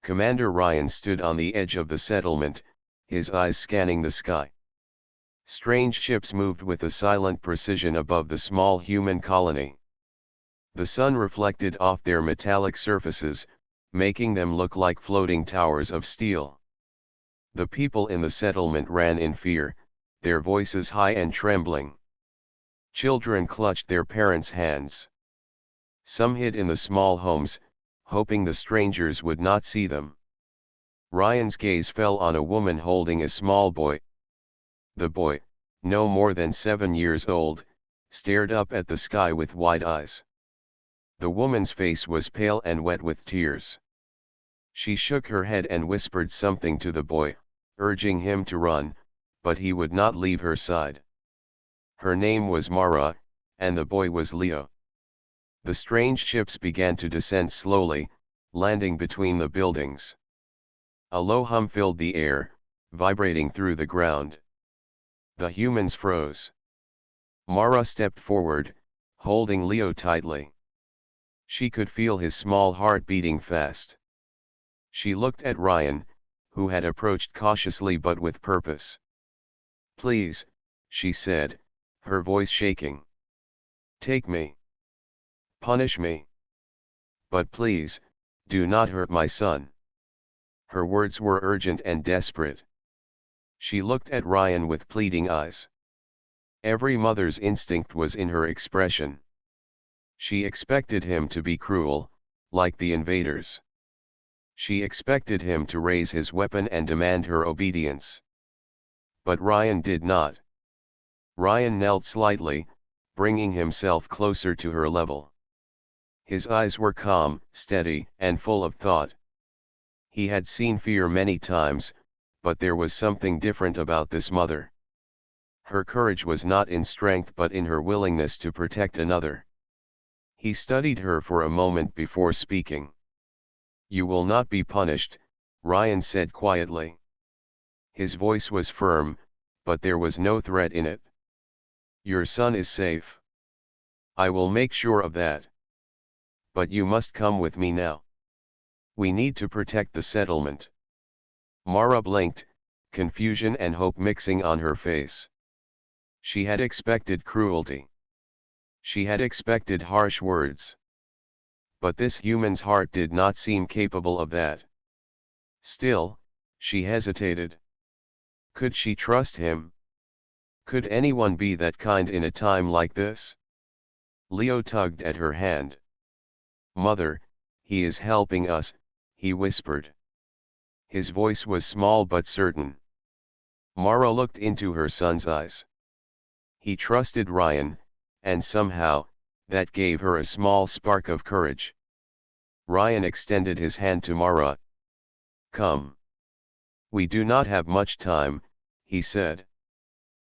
Commander Ryan stood on the edge of the settlement, his eyes scanning the sky. Strange ships moved with a silent precision above the small human colony. The sun reflected off their metallic surfaces, making them look like floating towers of steel. The people in the settlement ran in fear, their voices high and trembling. Children clutched their parents' hands. Some hid in the small homes, hoping the strangers would not see them. Ryan's gaze fell on a woman holding a small boy. The boy, no more than 7 years old, stared up at the sky with wide eyes. The woman's face was pale and wet with tears. She shook her head and whispered something to the boy, urging him to run, but he would not leave her side. Her name was Mara, and the boy was Leo. The strange ships began to descend slowly, landing between the buildings. A low hum filled the air, vibrating through the ground. The humans froze. Mara stepped forward, holding Leo tightly. She could feel his small heart beating fast. She looked at Ryan, who had approached cautiously but with purpose. "Please," she said, her voice shaking. "Take me. Punish me. But please, do not hurt my son." Her words were urgent and desperate. She looked at Ryan with pleading eyes. Every mother's instinct was in her expression. She expected him to be cruel, like the invaders. She expected him to raise his weapon and demand her obedience. But Ryan did not. Ryan knelt slightly, bringing himself closer to her level. His eyes were calm, steady, and full of thought. He had seen fear many times, but there was something different about this mother. Her courage was not in strength but in her willingness to protect another. He studied her for a moment before speaking. "You will not be punished," Ryan said quietly. His voice was firm, but there was no threat in it. "Your son is safe. I will make sure of that. But you must come with me now. We need to protect the settlement." Mara blinked, confusion and hope mixing on her face. She had expected cruelty. She had expected harsh words. But this human's heart did not seem capable of that. Still, she hesitated. Could she trust him? Could anyone be that kind in a time like this? Leo tugged at her hand. "Mother, he is helping us," he whispered. His voice was small but certain. Mara looked into her son's eyes. He trusted Ryan, and somehow, that gave her a small spark of courage. Ryan extended his hand to Mara. "Come. We do not have much time," he said.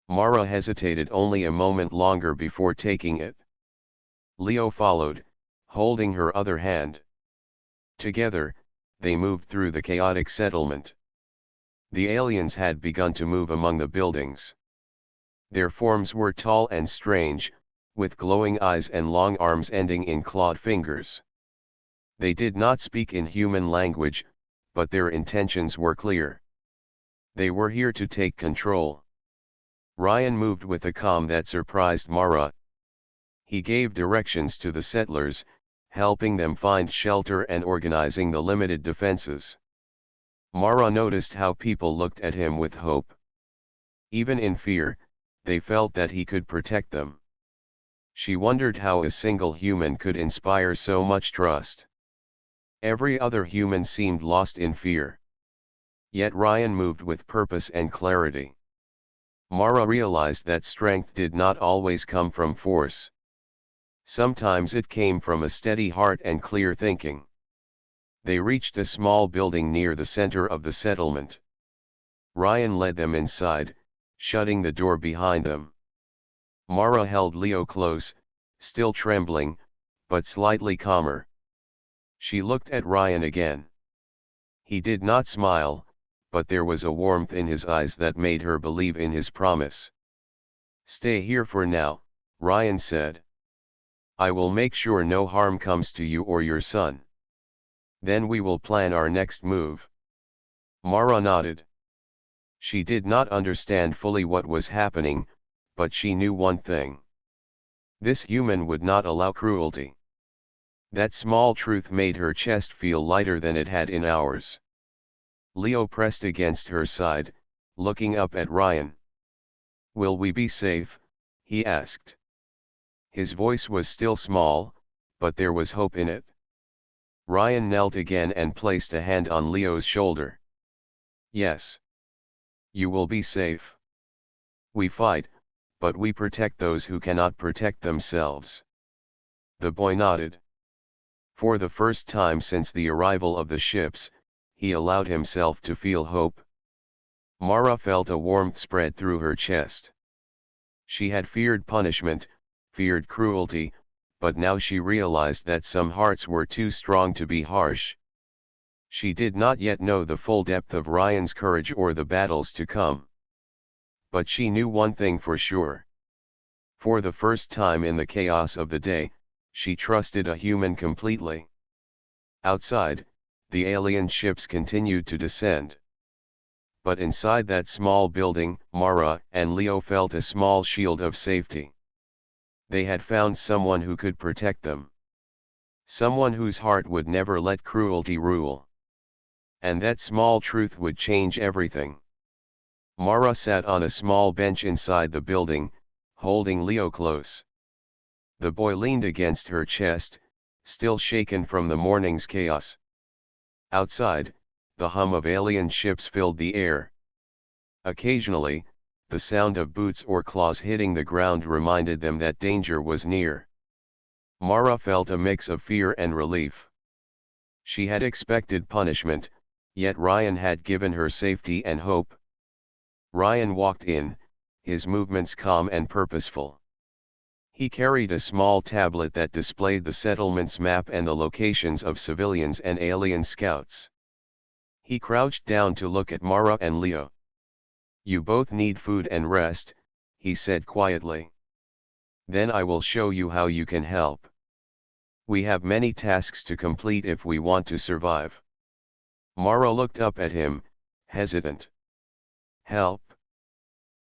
Mara hesitated only a moment longer before taking it. Leo followed, holding her other hand. Together, they moved through the chaotic settlement. The aliens had begun to move among the buildings. Their forms were tall and strange, with glowing eyes and long arms ending in clawed fingers. They did not speak in human language, but their intentions were clear. They were here to take control. Ryan moved with a calm that surprised Mara. He gave directions to the settlers, helping them find shelter and organizing the limited defenses. Mara noticed how people looked at him with hope. Even in fear, they felt that he could protect them. She wondered how a single human could inspire so much trust. Every other human seemed lost in fear. Yet Ryan moved with purpose and clarity. Mara realized that strength did not always come from force. Sometimes it came from a steady heart and clear thinking. They reached a small building near the center of the settlement. Ryan led them inside, shutting the door behind them. Mara held Leo close, still trembling, but slightly calmer. She looked at Ryan again. He did not smile, but there was a warmth in his eyes that made her believe in his promise. "Stay here for now," Ryan said. "I will make sure no harm comes to you or your son." Then we will plan our next move. Mara nodded. She did not understand fully what was happening, but she knew one thing. This human would not allow cruelty. That small truth made her chest feel lighter than it had in hours. Leo pressed against her side, looking up at Ryan. "Will we be safe?" he asked. His voice was still small, but there was hope in it. Ryan knelt again and placed a hand on Leo's shoulder. "Yes. You will be safe. We fight, but we protect those who cannot protect themselves." The boy nodded. For the first time since the arrival of the ships, he allowed himself to feel hope. Mara felt a warmth spread through her chest. She had feared punishment, feared cruelty, but now she realized that some hearts were too strong to be harsh. She did not yet know the full depth of Ryan's courage or the battles to come. But she knew one thing for sure. For the first time in the chaos of the day, she trusted a human completely. Outside, the alien ships continued to descend. But inside that small building, Mara and Leo felt a small shield of safety. They had found someone who could protect them. Someone whose heart would never let cruelty rule. And that small truth would change everything. Mara sat on a small bench inside the building, holding Leo close. The boy leaned against her chest, still shaken from the morning's chaos. Outside, the hum of alien ships filled the air. Occasionally, the sound of boots or claws hitting the ground reminded them that danger was near. Mara felt a mix of fear and relief. She had expected punishment, yet Ryan had given her safety and hope. Ryan walked in, his movements calm and purposeful. He carried a small tablet that displayed the settlement's map and the locations of civilians and alien scouts. He crouched down to look at Mara and Leo. "You both need food and rest," he said quietly. "Then I will show you how you can help. We have many tasks to complete if we want to survive." Mara looked up at him, hesitant. "Help?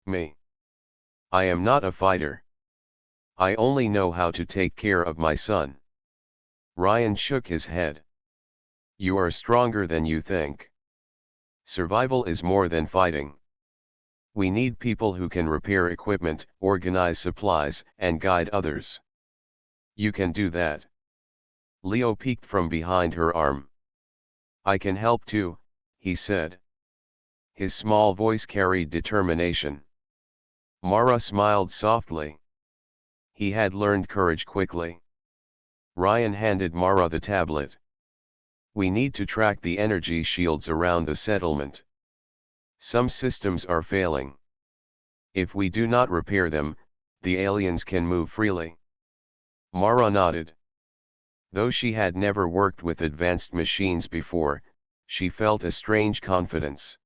Me? I am not a fighter. I only know how to take care of my son." Ryan shook his head. "You are stronger than you think. Survival is more than fighting. We need people who can repair equipment, organize supplies, and guide others. You can do that." Leo peeked from behind her arm. "I can help too," he said. His small voice carried determination. Mara smiled softly. He had learned courage quickly. Ryan handed Mara the tablet. "We need to track the energy shields around the settlement. Some systems are failing. If we do not repair them, the aliens can move freely." Mara nodded. Though she had never worked with advanced machines before, she felt a strange confidence.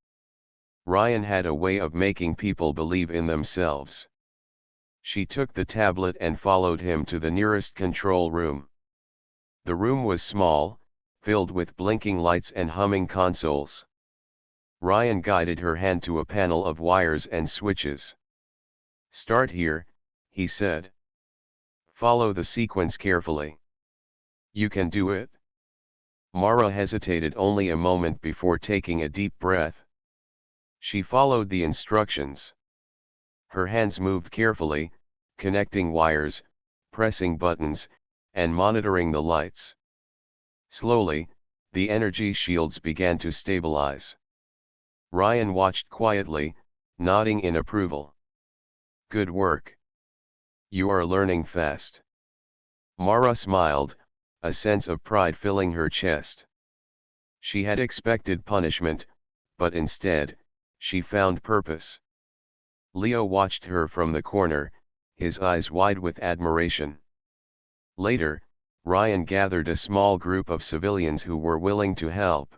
Ryan had a way of making people believe in themselves. She took the tablet and followed him to the nearest control room. The room was small, filled with blinking lights and humming consoles. Ryan guided her hand to a panel of wires and switches. "Start here," he said. "Follow the sequence carefully. You can do it." Mara hesitated only a moment before taking a deep breath. She followed the instructions. Her hands moved carefully, connecting wires, pressing buttons, and monitoring the lights. Slowly, the energy shields began to stabilize. Ryan watched quietly, nodding in approval. "Good work. You are learning fast." Mara smiled, a sense of pride filling her chest. She had expected punishment, but instead, she found purpose. Leo watched her from the corner, his eyes wide with admiration. Later, Ryan gathered a small group of civilians who were willing to help.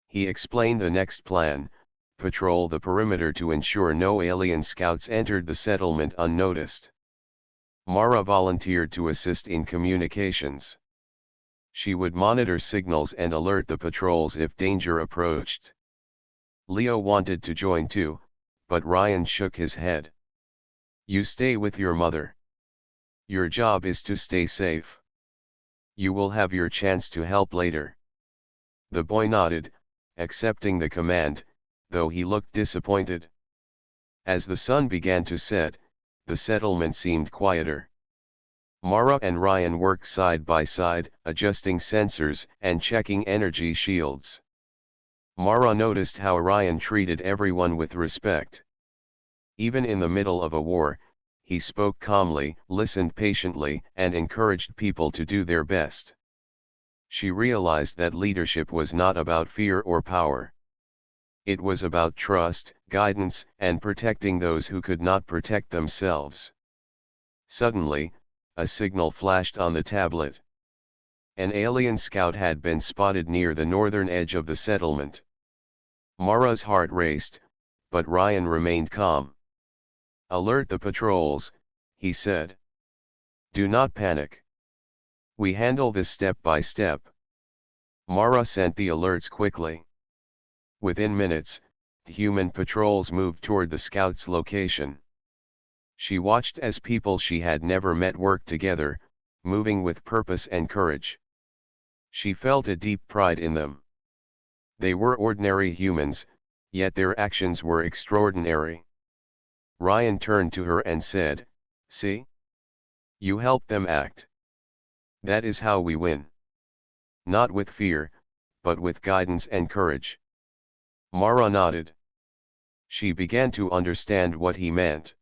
He explained the next plan: patrol the perimeter to ensure no alien scouts entered the settlement unnoticed. Mara volunteered to assist in communications. She would monitor signals and alert the patrols if danger approached. Leo wanted to join too, but Ryan shook his head. You stay with your mother. Your job is to stay safe. You will have your chance to help later. The boy nodded, accepting the command, though he looked disappointed. As the sun began to set, the settlement seemed quieter. Mara and Ryan worked side by side, adjusting sensors and checking energy shields. Mara noticed how Ryan treated everyone with respect. Even in the middle of a war, he spoke calmly, listened patiently, and encouraged people to do their best. She realized that leadership was not about fear or power. It was about trust, guidance, and protecting those who could not protect themselves. Suddenly, a signal flashed on the tablet. An alien scout had been spotted near the northern edge of the settlement. Mara's heart raced, but Ryan remained calm. Alert the patrols, he said. Do not panic. We handle this step by step. Mara sent the alerts quickly. Within minutes, human patrols moved toward the scout's location. She watched as people she had never met worked together, moving with purpose and courage. She felt a deep pride in them. They were ordinary humans, yet their actions were extraordinary. Ryan turned to her and said, "See? You helped them act. That is how we win. Not with fear, but with guidance and courage." Mara nodded. She began to understand what he meant.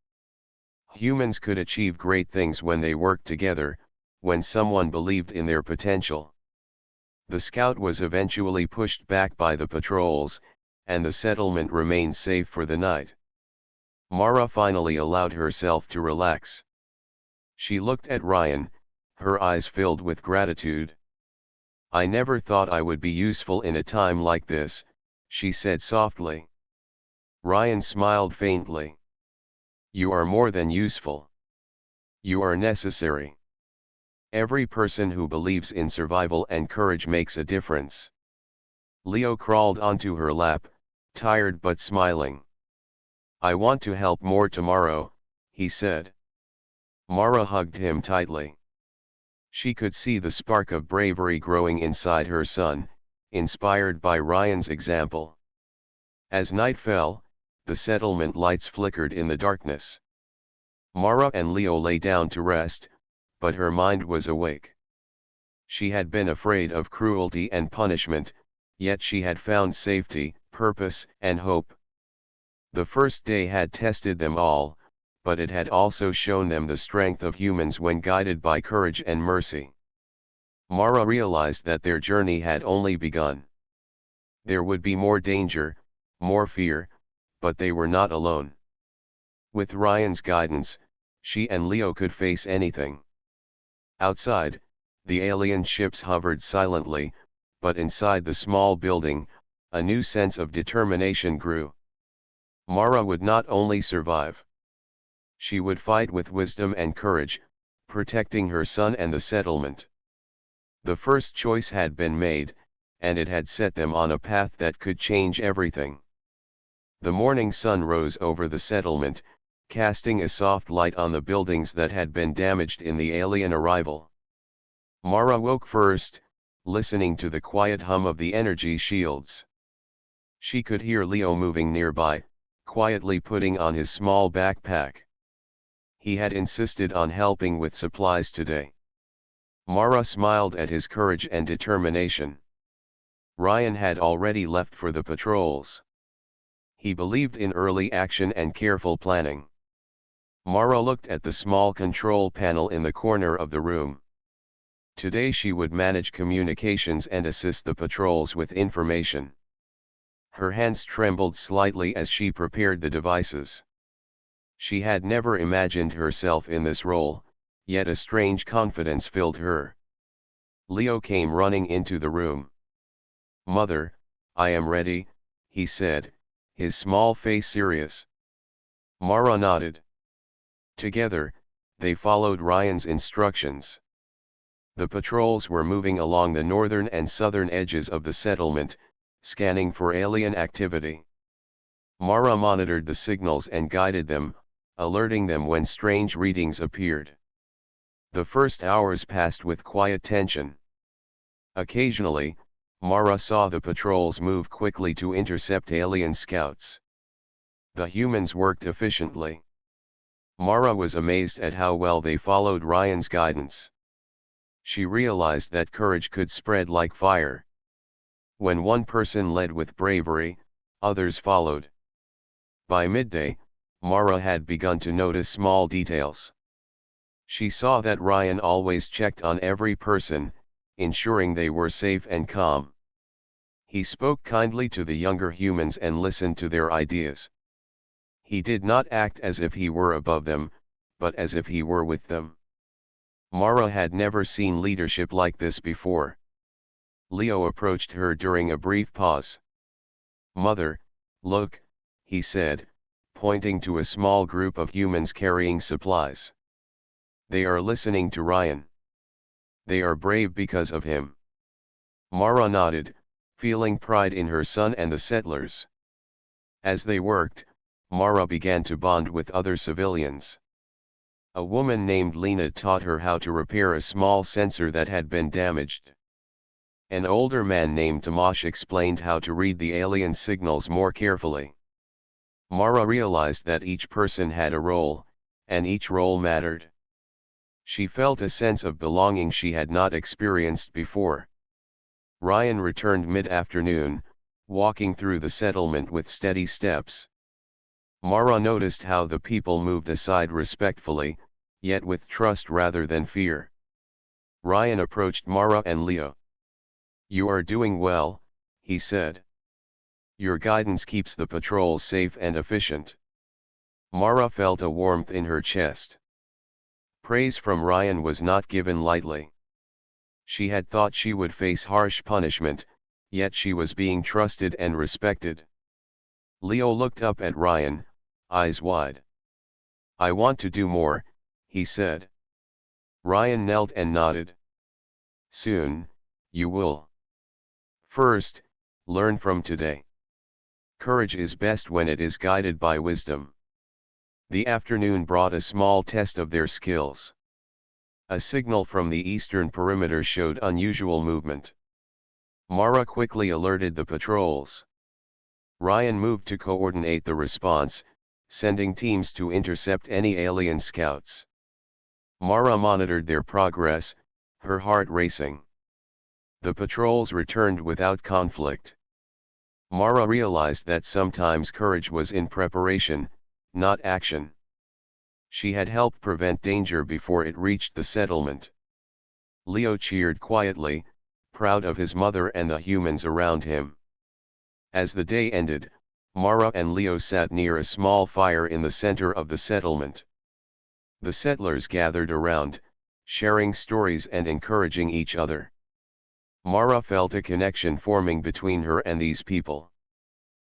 Humans could achieve great things when they worked together, when someone believed in their potential. The scout was eventually pushed back by the patrols, and the settlement remained safe for the night. Mara finally allowed herself to relax. She looked at Ryan, her eyes filled with gratitude. "I never thought I would be useful in a time like this," she said softly. Ryan smiled faintly. "You are more than useful. You are necessary. Every person who believes in survival and courage makes a difference." Leo crawled onto her lap, tired but smiling. "I want to help more tomorrow," he said. Mara hugged him tightly. She could see the spark of bravery growing inside her son, inspired by Ryan's example. As night fell, the settlement lights flickered in the darkness. Mara and Leo lay down to rest, but her mind was awake. She had been afraid of cruelty and punishment, yet she had found safety, purpose, and hope. The first day had tested them all, but it had also shown them the strength of humans when guided by courage and mercy. Mara realized that their journey had only begun. There would be more danger, more fear, but they were not alone. With Ryan's guidance, she and Leo could face anything. Outside, the alien ships hovered silently, but inside the small building, a new sense of determination grew. Mara would not only survive. She would fight with wisdom and courage, protecting her son and the settlement. The first choice had been made, and it had set them on a path that could change everything. The morning sun rose over the settlement, casting a soft light on the buildings that had been damaged in the alien arrival. Mara woke first, listening to the quiet hum of the energy shields. She could hear Leo moving nearby, quietly putting on his small backpack. He had insisted on helping with supplies today. Mara smiled at his courage and determination. Ryan had already left for the patrols. He believed in early action and careful planning. Mara looked at the small control panel in the corner of the room. Today she would manage communications and assist the patrols with information. Her hands trembled slightly as she prepared the devices. She had never imagined herself in this role, yet a strange confidence filled her. Leo came running into the room. "Mother, I am ready," he said, his small face serious. Mara nodded. Together, they followed Ryan's instructions. The patrols were moving along the northern and southern edges of the settlement, scanning for alien activity. Mara monitored the signals and guided them, alerting them when strange readings appeared. The first hours passed with quiet tension. Occasionally, Mara saw the patrols move quickly to intercept alien scouts. The humans worked efficiently. Mara was amazed at how well they followed Ryan's guidance. She realized that courage could spread like fire. When one person led with bravery, others followed. By midday, Mara had begun to notice small details. She saw that Ryan always checked on every person, ensuring they were safe and calm. He spoke kindly to the younger humans and listened to their ideas. He did not act as if he were above them, but as if he were with them. Mara had never seen leadership like this before. Leo approached her during a brief pause. "Mother, look," he said, pointing to a small group of humans carrying supplies. "They are listening to Ryan. They are brave because of him." Mara nodded, feeling pride in her son and the settlers. As they worked, Mara began to bond with other civilians. A woman named Lena taught her how to repair a small sensor that had been damaged. An older man named Tomasz explained how to read the alien signals more carefully. Mara realized that each person had a role, and each role mattered. She felt a sense of belonging she had not experienced before. Ryan returned mid-afternoon, walking through the settlement with steady steps. Mara noticed how the people moved aside respectfully, yet with trust rather than fear. Ryan approached Mara and Leo. "You are doing well," he said. "Your guidance keeps the patrols safe and efficient." Mara felt a warmth in her chest. Praise from Ryan was not given lightly. She had thought she would face harsh punishment, yet she was being trusted and respected. Leo looked up at Ryan, eyes wide. "I want to do more," he said. Ryan knelt and nodded. "Soon, you will. First, learn from today. Courage is best when it is guided by wisdom." The afternoon brought a small test of their skills. A signal from the eastern perimeter showed unusual movement. Mara quickly alerted the patrols. Ryan moved to coordinate the response, sending teams to intercept any alien scouts. Mara monitored their progress, her heart racing. The patrols returned without conflict. Mara realized that sometimes courage was in preparation, not action. She had helped prevent danger before it reached the settlement. Leo cheered quietly, proud of his mother and the humans around him. As the day ended, Mara and Leo sat near a small fire in the center of the settlement. The settlers gathered around, sharing stories and encouraging each other. Mara felt a connection forming between her and these people.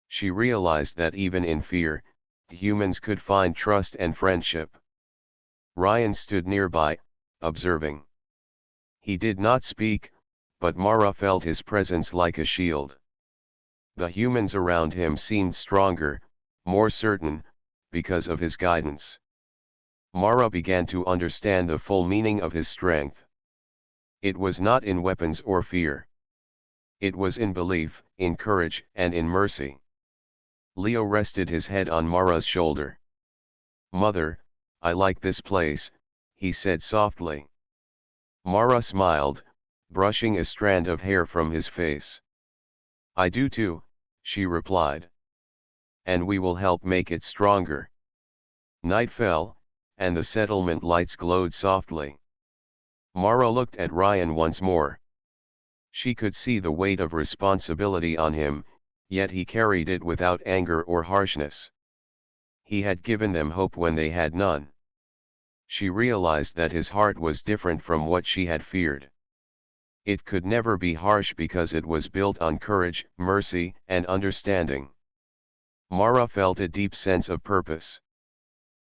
She realized that even in fear, humans could find trust and friendship. Ryan stood nearby, observing. He did not speak, but Mara felt his presence like a shield. The humans around him seemed stronger, more certain, because of his guidance. Mara began to understand the full meaning of his strength. It was not in weapons or fear. It was in belief, in courage, and in mercy. Leo rested his head on Mara's shoulder. "Mother, I like this place," he said softly. Mara smiled, brushing a strand of hair from his face. "I do too," she replied. "And we will help make it stronger." Night fell, and the settlement lights glowed softly. Mara looked at Ryan once more. She could see the weight of responsibility on him, yet he carried it without anger or harshness. He had given them hope when they had none. She realized that his heart was different from what she had feared. It could never be harsh because it was built on courage, mercy, and understanding. Mara felt a deep sense of purpose.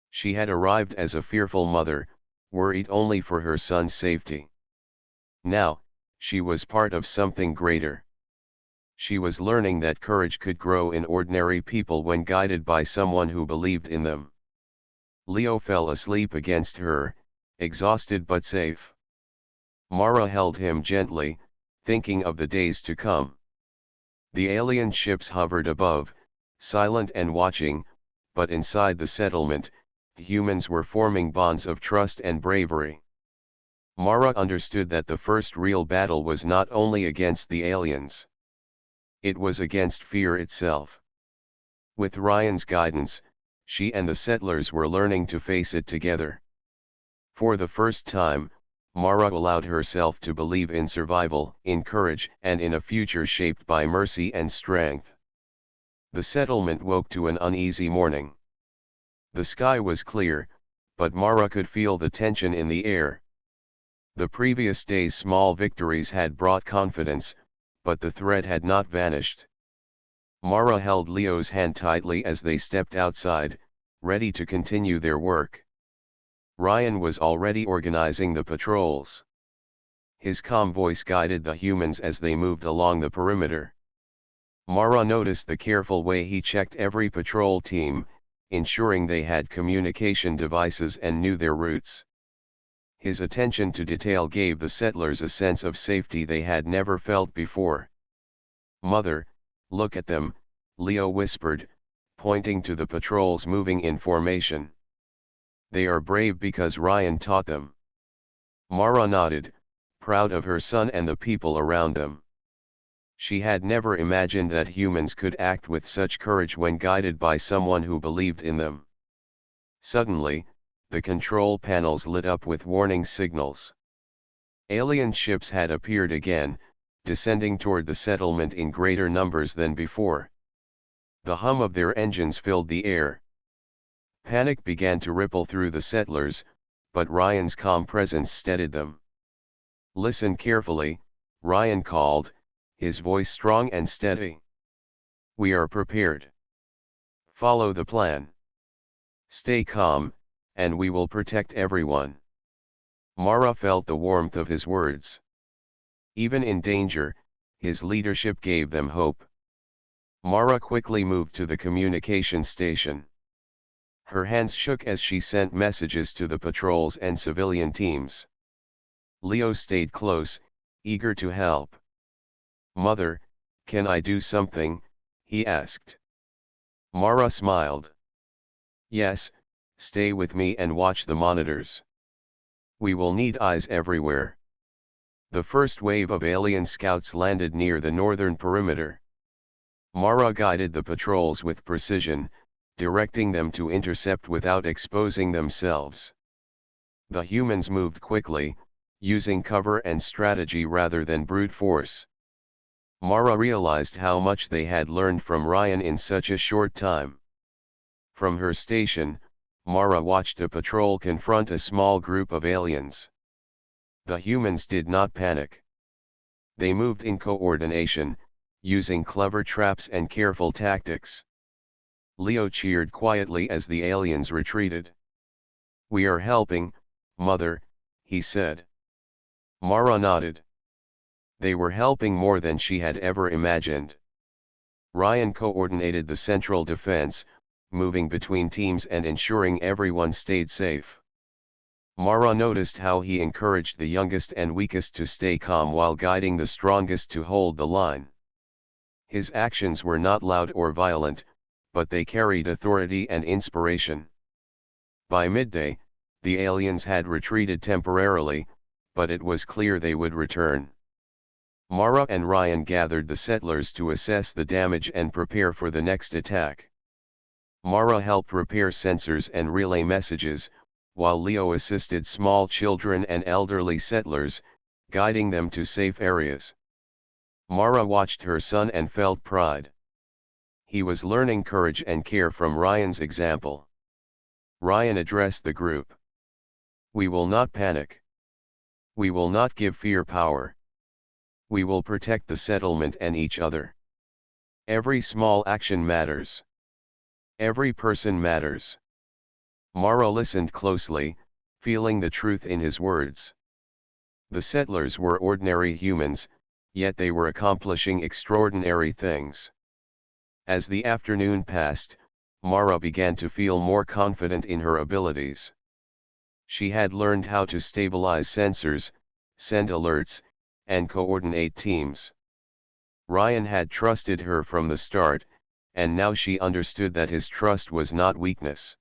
She had arrived as a fearful mother, worried only for her son's safety. Now, she was part of something greater. She was learning that courage could grow in ordinary people when guided by someone who believed in them. Leo fell asleep against her, exhausted but safe. Mara held him gently, thinking of the days to come. The alien ships hovered above, silent and watching, but inside the settlement, humans were forming bonds of trust and bravery. Mara understood that the first real battle was not only against the aliens. It was against fear itself. With Ryan's guidance, she and the settlers were learning to face it together. For the first time, Mara allowed herself to believe in survival, in courage, and in a future shaped by mercy and strength. The settlement woke to an uneasy morning. The sky was clear, but Mara could feel the tension in the air. The previous day's small victories had brought confidence, but the threat had not vanished. Mara held Leo's hand tightly as they stepped outside, ready to continue their work. Ryan was already organizing the patrols. His calm voice guided the humans as they moved along the perimeter. Mara noticed the careful way he checked every patrol team, ensuring they had communication devices and knew their routes. His attention to detail gave the settlers a sense of safety they had never felt before. "Mother, look at them," Leo whispered, pointing to the patrols moving in formation. "They are brave because Ryan taught them." Mara nodded, proud of her son and the people around them. She had never imagined that humans could act with such courage when guided by someone who believed in them. Suddenly, the control panels lit up with warning signals. Alien ships had appeared again, descending toward the settlement in greater numbers than before. The hum of their engines filled the air. Panic began to ripple through the settlers, but Ryan's calm presence steadied them. "Listen carefully," Ryan called, his voice strong and steady. "We are prepared. Follow the plan. Stay calm, and we will protect everyone." Mara felt the warmth of his words. Even in danger, his leadership gave them hope. Mara quickly moved to the communication station. Her hands shook as she sent messages to the patrols and civilian teams. Leo stayed close, eager to help. "Mother, can I do something?" he asked. Mara smiled. "Yes, stay with me and watch the monitors. We will need eyes everywhere." The first wave of alien scouts landed near the northern perimeter. Mara guided the patrols with precision, directing them to intercept without exposing themselves. The humans moved quickly, using cover and strategy rather than brute force. Mara realized how much they had learned from Ryan in such a short time. From her station, Mara watched a patrol confront a small group of aliens. The humans did not panic. They moved in coordination, using clever traps and careful tactics. Leo cheered quietly as the aliens retreated. "We are helping, Mother," he said. Mara nodded. They were helping more than she had ever imagined. Ryan coordinated the central defense, moving between teams and ensuring everyone stayed safe. Mara noticed how he encouraged the youngest and weakest to stay calm while guiding the strongest to hold the line. His actions were not loud or violent, but they carried authority and inspiration. By midday, the aliens had retreated temporarily, but it was clear they would return. Mara and Ryan gathered the settlers to assess the damage and prepare for the next attack. Mara helped repair sensors and relay messages, while Leo assisted small children and elderly settlers, guiding them to safe areas. Mara watched her son and felt pride. He was learning courage and care from Ryan's example. Ryan addressed the group. "We will not panic. We will not give fear power. We will protect the settlement and each other. Every small action matters. Every person matters." Mara listened closely, feeling the truth in his words. The settlers were ordinary humans, yet they were accomplishing extraordinary things. As the afternoon passed, Mara began to feel more confident in her abilities. She had learned how to stabilize sensors, send alerts, and coordinate teams. Ryan had trusted her from the start, and now she understood that his trust was not weakness.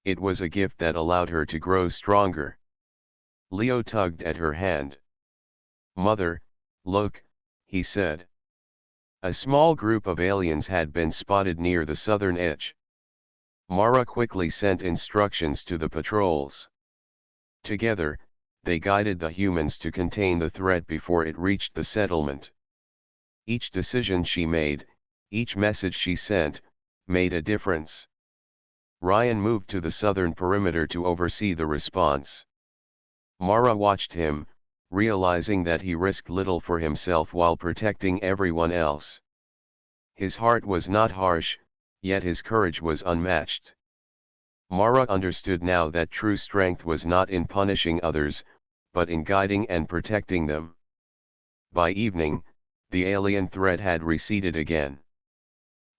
It was a gift that allowed her to grow stronger. Leo tugged at her hand. "Mother, look," he said. A small group of aliens had been spotted near the southern edge. Mara quickly sent instructions to the patrols. Together, they guided the humans to contain the threat before it reached the settlement. Each decision she made, each message she sent, made a difference. Ryan moved to the southern perimeter to oversee the response. Mara watched him, realizing that he risked little for himself while protecting everyone else. His heart was not harsh, yet his courage was unmatched. Mara understood now that true strength was not in punishing others, but in guiding and protecting them. By evening, the alien threat had receded again.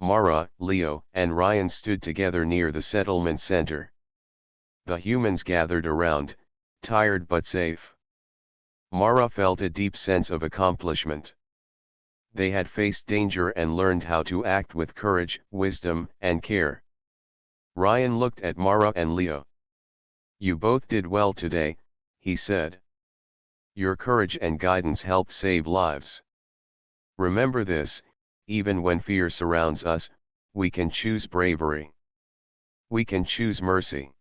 Mara, Leo, and Ryan stood together near the settlement center. The humans gathered around, tired but safe. Mara felt a deep sense of accomplishment. They had faced danger and learned how to act with courage, wisdom, and care. Ryan looked at Mara and Leo. "You both did well today," he said. "Your courage and guidance helped save lives. Remember this, even when fear surrounds us, we can choose bravery. We can choose mercy.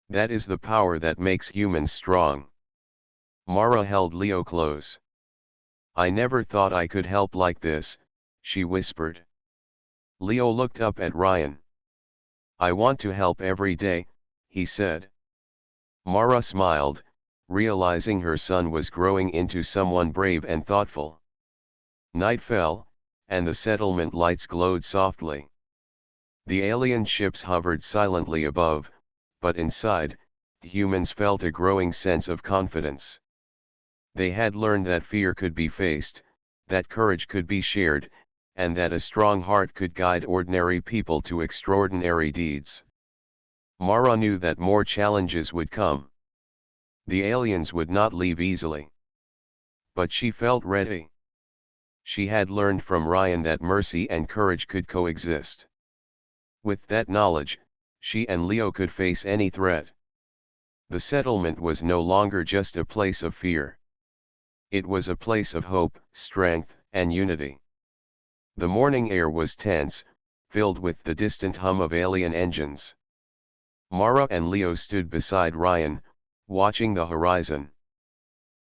That is the power that makes humans strong." Mara held Leo close. "I never thought I could help like this," she whispered. Leo looked up at Ryan. "I want to help every day," he said. Mara smiled, realizing her son was growing into someone brave and thoughtful. Night fell, and the settlement lights glowed softly. The alien ships hovered silently above, but inside, humans felt a growing sense of confidence. They had learned that fear could be faced, that courage could be shared, and that a strong heart could guide ordinary people to extraordinary deeds. Mara knew that more challenges would come. The aliens would not leave easily. But she felt ready. She had learned from Ryan that mercy and courage could coexist. With that knowledge, she and Leo could face any threat. The settlement was no longer just a place of fear. It was a place of hope, strength, and unity. The morning air was tense, filled with the distant hum of alien engines. Mara and Leo stood beside Ryan, watching the horizon.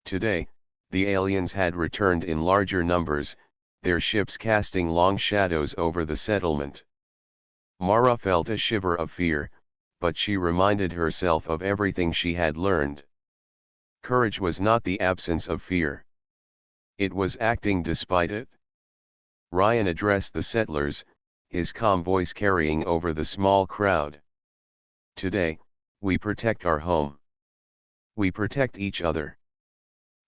Today, the aliens had returned in larger numbers, their ships casting long shadows over the settlement. Mara felt a shiver of fear, but she reminded herself of everything she had learned. Courage was not the absence of fear. It was acting despite it. Ryan addressed the settlers, his calm voice carrying over the small crowd. "Today, we protect our home. We protect each other.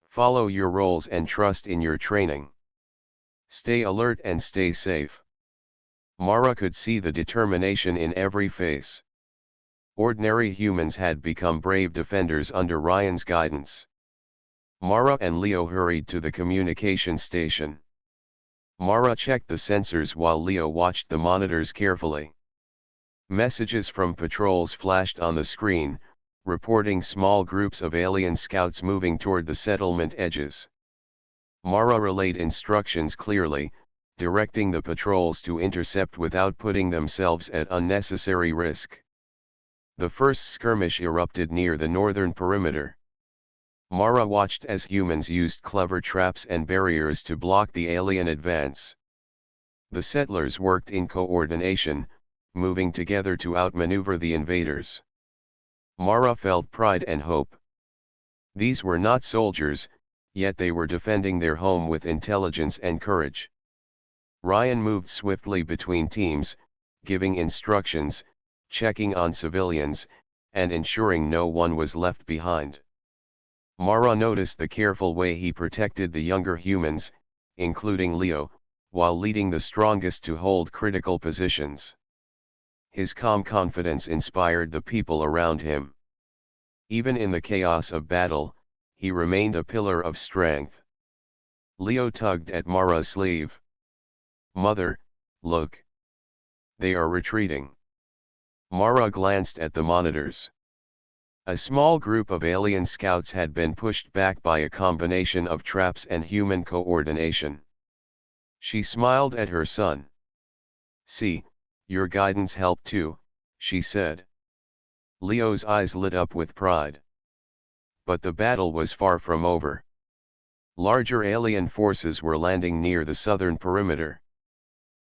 Follow your roles and trust in your training. Stay alert and stay safe." Mara could see the determination in every face. Ordinary humans had become brave defenders under Ryan's guidance. Mara and Leo hurried to the communication station. Mara checked the sensors while Leo watched the monitors carefully. Messages from patrols flashed on the screen, reporting small groups of alien scouts moving toward the settlement edges. Mara relayed instructions clearly, directing the patrols to intercept without putting themselves at unnecessary risk. The first skirmish erupted near the northern perimeter. Mara watched as humans used clever traps and barriers to block the alien advance. The settlers worked in coordination, moving together to outmaneuver the invaders. Mara felt pride and hope. These were not soldiers, yet they were defending their home with intelligence and courage. Ryan moved swiftly between teams, giving instructions, checking on civilians, and ensuring no one was left behind. Mara noticed the careful way he protected the younger humans, including Leo, while leading the strongest to hold critical positions. His calm confidence inspired the people around him. Even in the chaos of battle, he remained a pillar of strength. Leo tugged at Mara's sleeve. "Mother, look. They are retreating." Mara glanced at the monitors. A small group of alien scouts had been pushed back by a combination of traps and human coordination. She smiled at her son. "See, your guidance helped too," she said. Leo's eyes lit up with pride. But the battle was far from over. Larger alien forces were landing near the southern perimeter.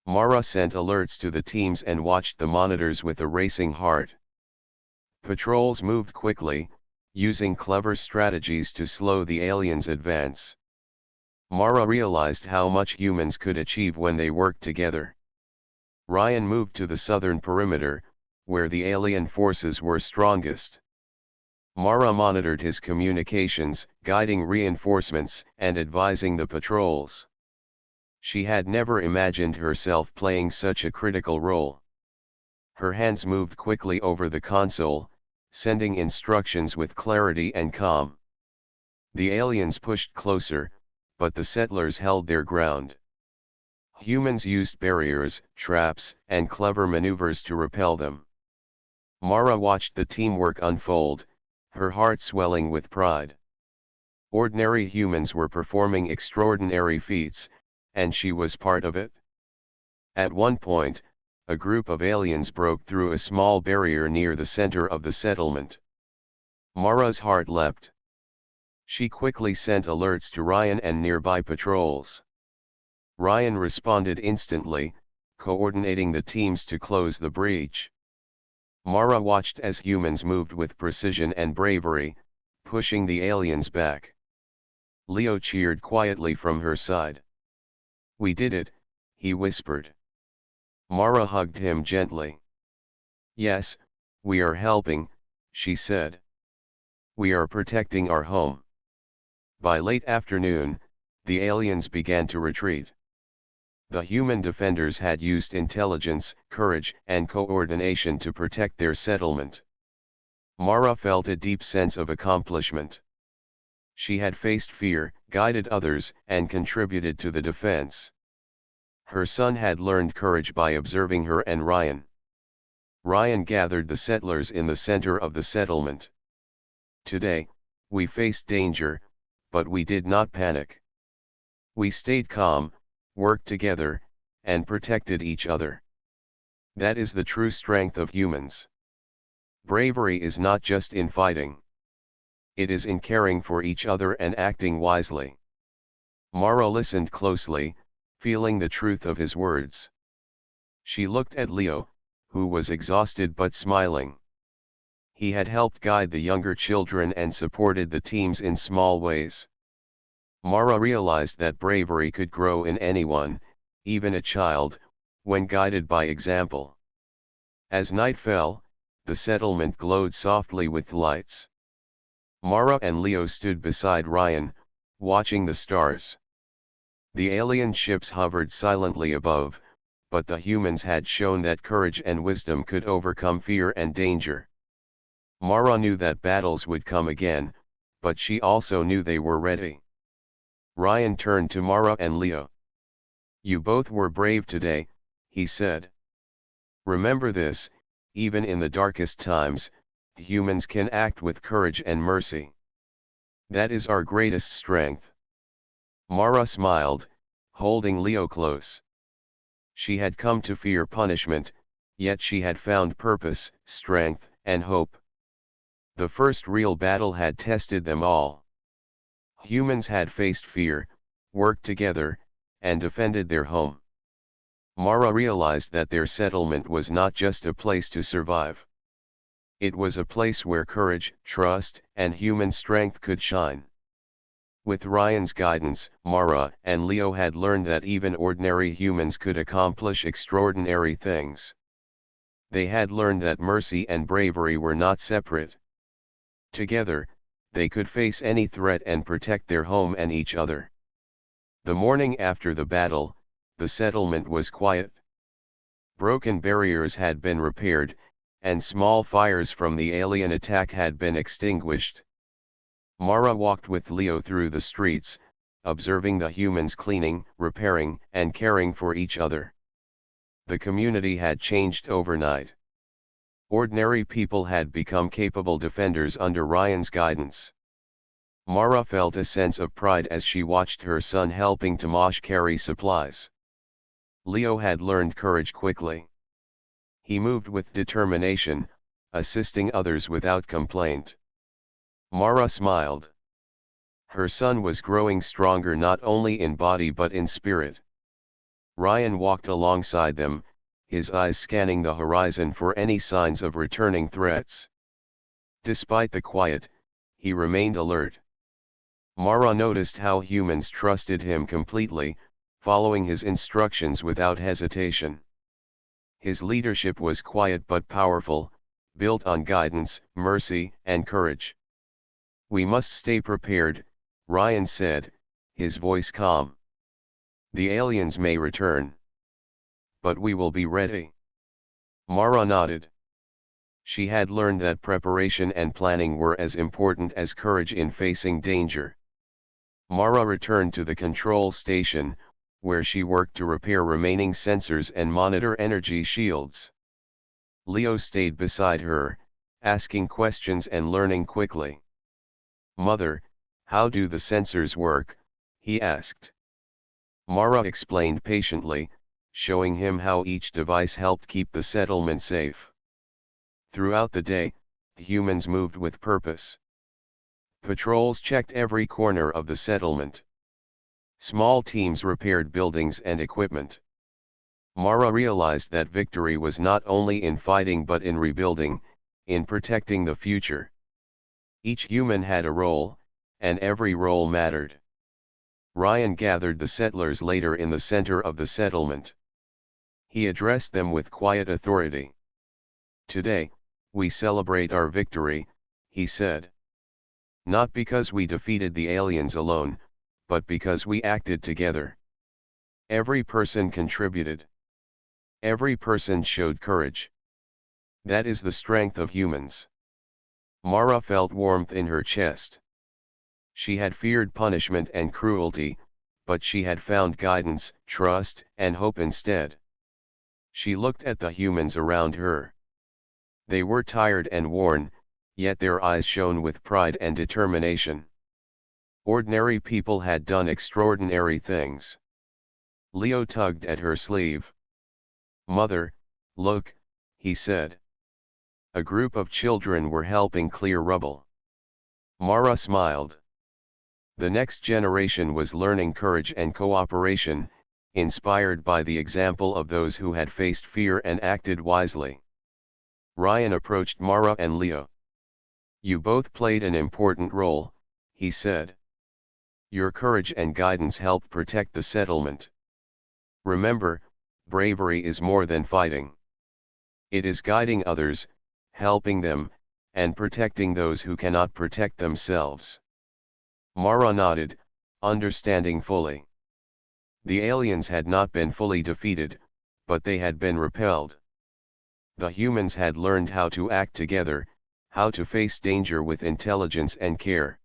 Mara sent alerts to the teams and watched the monitors with a racing heart. Patrols moved quickly, using clever strategies to slow the aliens' advance. Mara realized how much humans could achieve when they worked together. Ryan moved to the southern perimeter, where the alien forces were strongest. Mara monitored his communications, guiding reinforcements and advising the patrols. She had never imagined herself playing such a critical role. Her hands moved quickly over the console, sending instructions with clarity and calm. The aliens pushed closer, but the settlers held their ground. Humans used barriers, traps, and clever maneuvers to repel them. Mara watched the teamwork unfold, her heart swelling with pride. Ordinary humans were performing extraordinary feats, and she was part of it. At one point, a group of aliens broke through a small barrier near the center of the settlement. Mara's heart leapt. She quickly sent alerts to Ryan and nearby patrols. Ryan responded instantly, coordinating the teams to close the breach. Mara watched as humans moved with precision and bravery, pushing the aliens back. Leo cheered quietly from her side. "We did it," he whispered. Mara hugged him gently. "Yes, we are helping," she said. "We are protecting our home." By late afternoon, the aliens began to retreat. The human defenders had used intelligence, courage, and coordination to protect their settlement. Mara felt a deep sense of accomplishment. She had faced fear, guided others, and contributed to the defense. Her son had learned courage by observing her and Ryan. Ryan gathered the settlers in the center of the settlement. "Today, we faced danger, but we did not panic. We stayed calm, worked together, and protected each other. That is the true strength of humans. Bravery is not just in fighting. It is in caring for each other and acting wisely." Mara listened closely, feeling the truth of his words. She looked at Leo, who was exhausted but smiling. He had helped guide the younger children and supported the teams in small ways. Mara realized that bravery could grow in anyone, even a child, when guided by example. As night fell, the settlement glowed softly with lights. Mara and Leo stood beside Ryan, watching the stars. The alien ships hovered silently above, but the humans had shown that courage and wisdom could overcome fear and danger. Mara knew that battles would come again, but she also knew they were ready. Ryan turned to Mara and Leo. "You both were brave today," he said. "Remember this, even in the darkest times, humans can act with courage and mercy. That is our greatest strength." Mara smiled, holding Leo close. She had come to fear punishment, yet she had found purpose, strength, and hope. The first real battle had tested them all. Humans had faced fear, worked together, and defended their home. Mara realized that their settlement was not just a place to survive. It was a place where courage, trust, and human strength could shine. With Ryan's guidance, Mara and Leo had learned that even ordinary humans could accomplish extraordinary things. They had learned that mercy and bravery were not separate. Together, they could face any threat and protect their home and each other. The morning after the battle, the settlement was quiet. Broken barriers had been repaired, and small fires from the alien attack had been extinguished. Mara walked with Leo through the streets, observing the humans cleaning, repairing, and caring for each other. The community had changed overnight. Ordinary people had become capable defenders under Ryan's guidance. Mara felt a sense of pride as she watched her son helping Tomasz carry supplies. Leo had learned courage quickly. He moved with determination, assisting others without complaint. Mara smiled. Her son was growing stronger not only in body but in spirit. Ryan walked alongside them, his eyes scanning the horizon for any signs of returning threats. Despite the quiet, he remained alert. Mara noticed how humans trusted him completely, following his instructions without hesitation. His leadership was quiet but powerful, built on guidance, mercy, and courage. "We must stay prepared," Ryan said, his voice calm. "The aliens may return. But we will be ready." Mara nodded. She had learned that preparation and planning were as important as courage in facing danger. Mara returned to the control station, where she worked to repair remaining sensors and monitor energy shields. Leo stayed beside her, asking questions and learning quickly. "Mother, how do the sensors work?" he asked. Mara explained patiently, showing him how each device helped keep the settlement safe. Throughout the day, humans moved with purpose. Patrols checked every corner of the settlement. Small teams repaired buildings and equipment. Mara realized that victory was not only in fighting but in rebuilding, in protecting the future. Each human had a role, and every role mattered. Ryan gathered the settlers later in the center of the settlement. He addressed them with quiet authority. "Today, we celebrate our victory," he said. "Not because we defeated the aliens alone, but because we acted together. Every person contributed. Every person showed courage. That is the strength of humans." Mara felt warmth in her chest. She had feared punishment and cruelty, but she had found guidance, trust, and hope instead. She looked at the humans around her. They were tired and worn, yet their eyes shone with pride and determination. Ordinary people had done extraordinary things. Leo tugged at her sleeve. "Mother, look," he said. A group of children were helping clear rubble. Mara smiled. The next generation was learning courage and cooperation, inspired by the example of those who had faced fear and acted wisely. Ryan approached Mara and Leo. "You both played an important role," he said. "Your courage and guidance helped protect the settlement. Remember, bravery is more than fighting. It is guiding others, helping them, and protecting those who cannot protect themselves." Mara nodded, understanding fully. The aliens had not been fully defeated, but they had been repelled. The humans had learned how to act together, how to face danger with intelligence and care.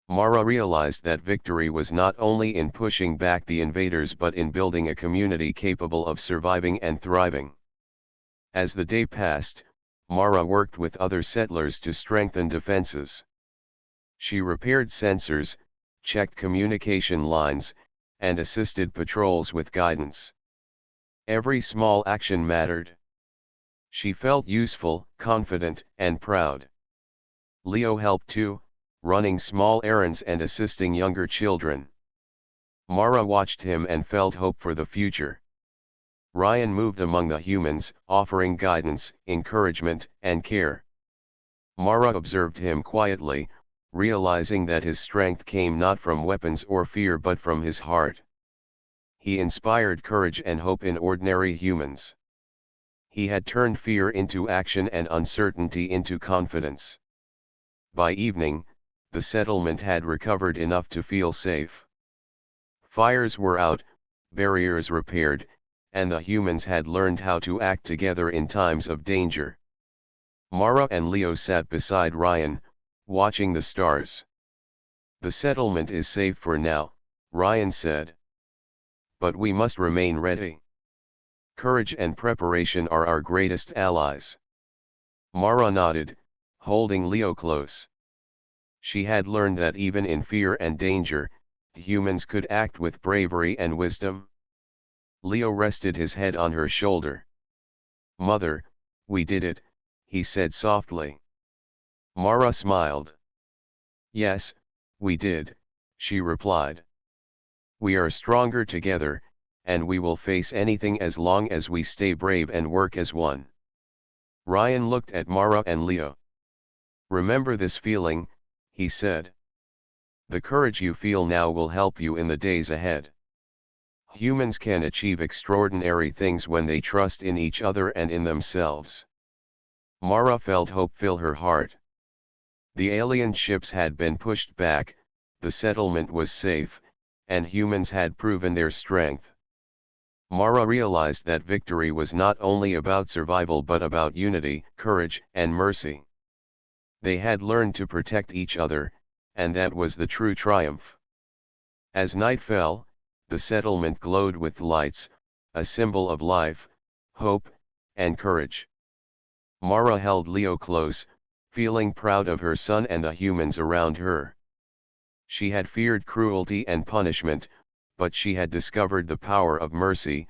Mara realized that victory was not only in pushing back the invaders but in building a community capable of surviving and thriving. As the day passed, Mara worked with other settlers to strengthen defenses. She repaired sensors, checked communication lines, and assisted patrols with guidance. Every small action mattered. She felt useful, confident, and proud. Leo helped too, running small errands and assisting younger children. Mara watched him and felt hope for the future. Ryan moved among the humans, offering guidance, encouragement, and care. Mara observed him quietly, realizing that his strength came not from weapons or fear but from his heart. He inspired courage and hope in ordinary humans. He had turned fear into action and uncertainty into confidence. By evening, the settlement had recovered enough to feel safe. Fires were out, barriers repaired, and the humans had learned how to act together in times of danger. Mara and Leo sat beside Ryan, watching the stars. "The settlement is safe for now," Ryan said. "But we must remain ready. Courage and preparation are our greatest allies." Mara nodded, holding Leo close. She had learned that even in fear and danger, humans could act with bravery and wisdom. Leo rested his head on her shoulder. "Mother, we did it," he said softly. Mara smiled. "Yes, we did," she replied. "We are stronger together, and we will face anything as long as we stay brave and work as one." Ryan looked at Mara and Leo. "Remember this feeling," he said. "The courage you feel now will help you in the days ahead. Humans can achieve extraordinary things when they trust in each other and in themselves." Mara felt hope fill her heart. The alien ships had been pushed back, the settlement was safe, and humans had proven their strength. Mara realized that victory was not only about survival but about unity, courage, and mercy. They had learned to protect each other, and that was the true triumph. As night fell, the settlement glowed with lights, a symbol of life, hope, and courage. Mara held Leo close, feeling proud of her son and the humans around her. She had feared cruelty and punishment, but she had discovered the power of mercy,